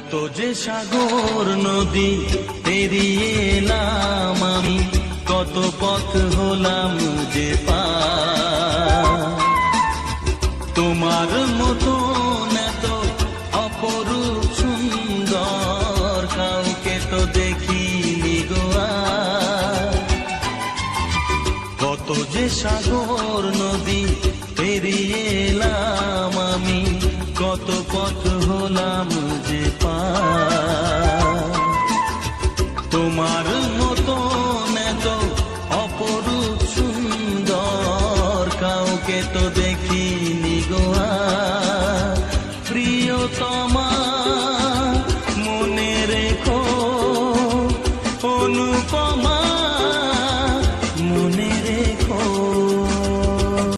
কত যে সাগর নদী পেরিয়ে এলাম আমি, কত পথ হলাম যে পার। তোমার মতো এত অপরূপ সুন্দর কাউকে তো দেখিনি গো আর। কত যে সাগর নদী পেরিয়ে এলাম আমি, কত পথ হলাম যে পার। তোমার মতো এত অপরূপ সুন্দর কাউকে তো দেখি